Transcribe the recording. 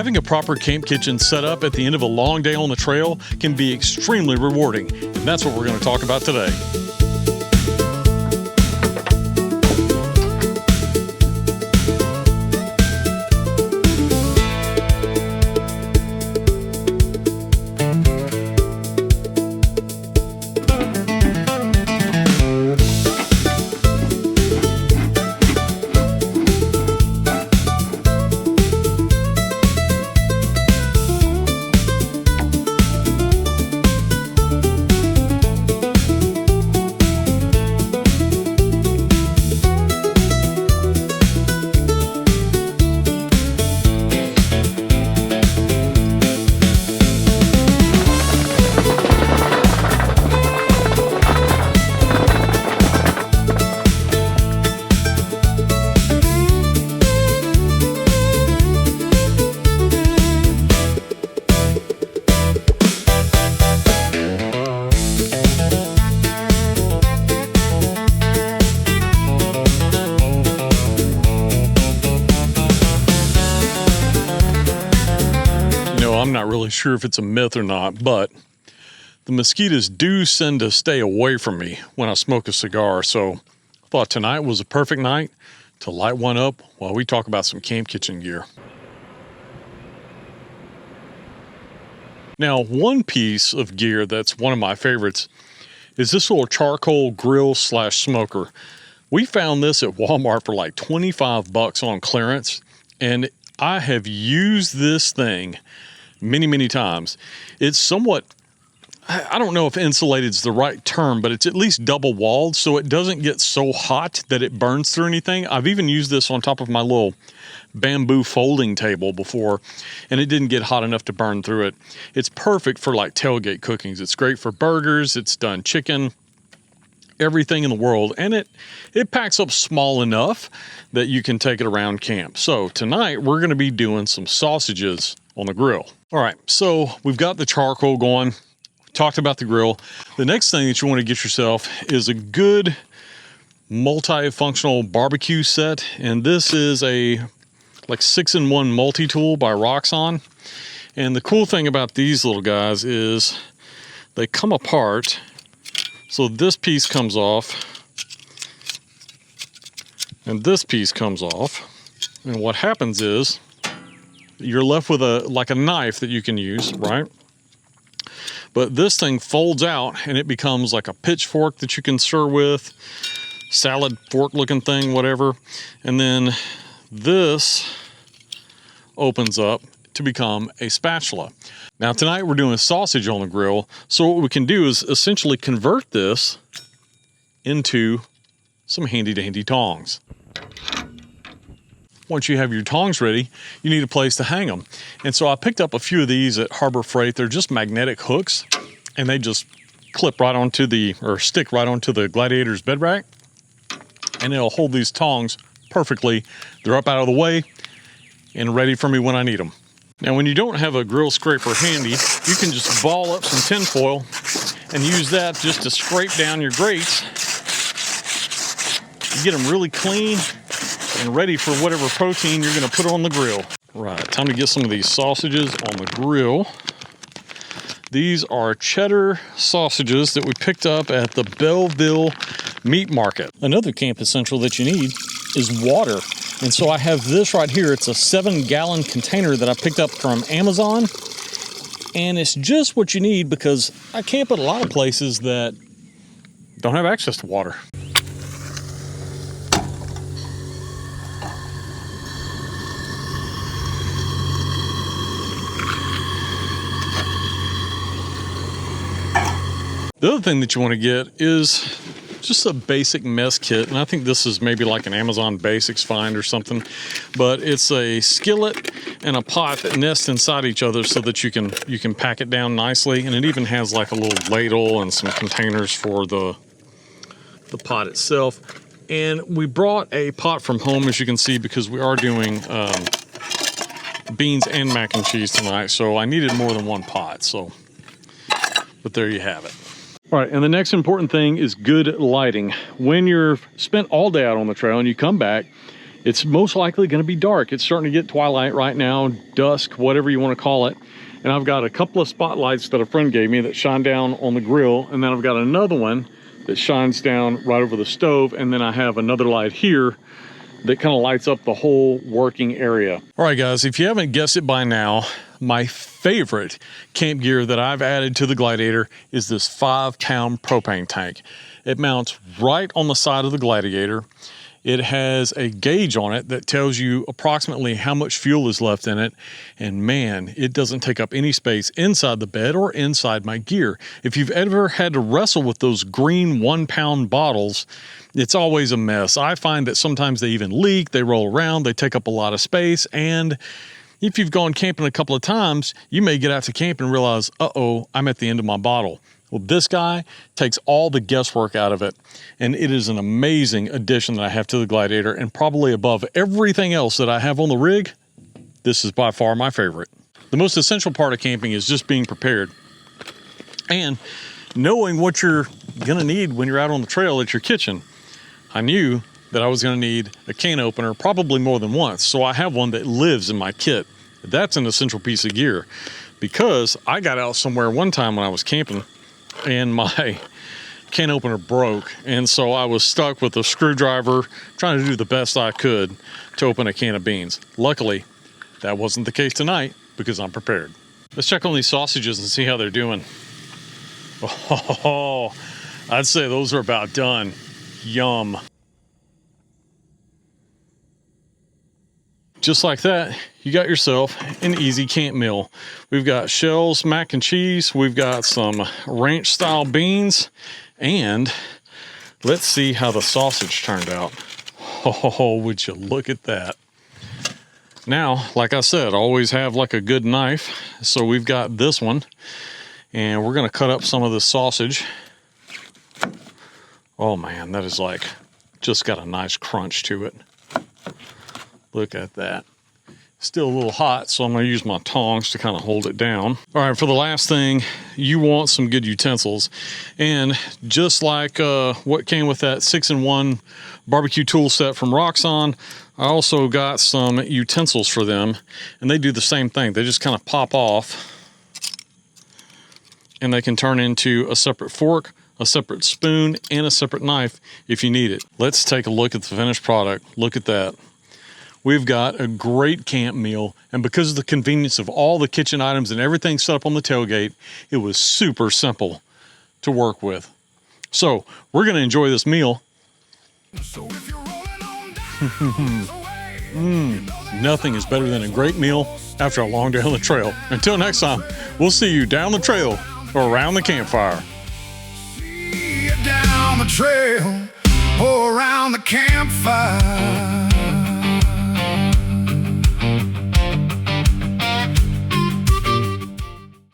Having a proper camp kitchen set up at the end of a long day on the trail can be extremely rewarding, and that's what we're going to talk about today. I'm not really sure if it's a myth or not, but the mosquitoes do tend to stay away from me when I smoke a cigar. So I thought tonight was a perfect night to light one up while we talk about some camp kitchen gear. Now, one piece of gear that's one of my favorites is this little charcoal grill slash smoker. We found this at Walmart for like 25 bucks on clearance, and I have used this thing many times. It's somewhat, I don't know if insulated is the right term, but it's at least double walled so it doesn't get so hot that it burns through anything. I've even used this on top of my little bamboo folding table before, and it didn't get hot enough to burn through it. It's perfect for like tailgate cookings. It's great for burgers. It's done chicken, everything in the world, and it packs up small enough that you can take it around camp. So tonight we're going to be doing some sausages on the grill. All right, so we've got the charcoal going. We talked about the grill. The next thing that you want to get yourself is a good multifunctional barbecue set, and this is a like 6-in-1 multi-tool by Roxxon. And the cool thing about these little guys is they come apart. So this piece comes off, and this piece comes off. And what happens is you're left with like a knife that you can use, right? But this thing folds out and it becomes like a pitchfork that you can stir with, salad fork looking thing, whatever. And then this opens up to become a spatula. Now tonight we're doing sausage on the grill. So what we can do is essentially convert this into some handy dandy tongs. Once you have your tongs ready, you need a place to hang them. And so I picked up a few of these at Harbor Freight. They're just magnetic hooks, and they just clip right onto stick right onto the Gladiator's bed rack, and it'll hold these tongs perfectly. They're up out of the way and ready for me when I need them. Now, when you don't have a grill scraper handy, you can just ball up some tin foil and use that just to scrape down your grates. You get them really clean and ready for whatever protein you're going to put on the grill. Right, time to get some of these sausages on the grill. These are cheddar sausages that we picked up at the Belleville Meat Market. Another camp essential that you need is water. And so I have this right here. It's a 7-gallon container that I picked up from Amazon. And it's just what you need because I camp at a lot of places that don't have access to water. The other thing that you want to get is just a basic mess kit, and I think this is maybe like an Amazon Basics find or something, but it's a skillet and a pot that nest inside each other so that you can pack it down nicely, and it even has like a little ladle and some containers for the pot itself. And we brought a pot from home, as you can see, because we are doing beans and mac and cheese tonight, so I needed more than one pot. But there you have it. All right, and the next important thing is good lighting. When you're spent all day out on the trail and you come back, It's most likely going to be dark. It's starting to get twilight right now, dusk, whatever you want to call it. And I've got a couple of spotlights that a friend gave me that shine down on the grill. And then I've got another one that shines down right over the stove. And then I have another light here that kind of lights up the whole working area. All right, guys, if you haven't guessed it by now, my favorite camp gear that I've added to the Gladiator is this 5-pound propane tank. It mounts right on the side of the Gladiator. It has a gauge on it that tells you approximately how much fuel is left in it. And man, it doesn't take up any space inside the bed or inside my gear. If you've ever had to wrestle with those green 1-pound bottles, it's always a mess. I find that sometimes they even leak, they roll around, they take up a lot of space. And if you've gone camping a couple of times, you may get out to camp and realize, uh-oh, I'm at the end of my bottle. Well, this guy takes all the guesswork out of it, and it is an amazing addition that I have to the Gladiator, and probably above everything else that I have on the rig, this is by far my favorite. The most essential part of camping is just being prepared and knowing what you're gonna need when you're out on the trail at your kitchen. I knew that I was gonna need a can opener probably more than once, so I have one that lives in my kit. That's an essential piece of gear because I got out somewhere one time when I was camping and my can opener broke, and so I was stuck with a screwdriver trying to do the best I could to open a can of beans. Luckily, that wasn't the case tonight because I'm prepared. Let's check on these sausages and see how they're doing. Oh, I'd say those are about done. Yum. Just like that, you got yourself an easy camp meal. We've got shells, mac and cheese, we've got some ranch style beans, and let's see how the sausage turned out. Oh, would you look at that. Now, like I said, always have like a good knife. So we've got this one, and we're gonna cut up some of this sausage. Oh man, that is like, just got a nice crunch to it. Look at that. Still a little hot, so I'm going to use my tongs to kind of hold it down. All right, for the last thing, you want some good utensils. And just like what came with that 6-in-1 barbecue tool set from Roxxon, I also got some utensils for them. And they do the same thing. They just kind of pop off. And they can turn into a separate fork, a separate spoon, and a separate knife if you need it. Let's take a look at the finished product. Look at that. We've got a great camp meal, and because of the convenience of all the kitchen items and everything set up on the tailgate, it was super simple to work with. So we're going to enjoy this meal. Nothing is better than a great meal after a long day on the trail. Until next time, we'll see you down the trail or around the campfire. See you down the trail or around the campfire.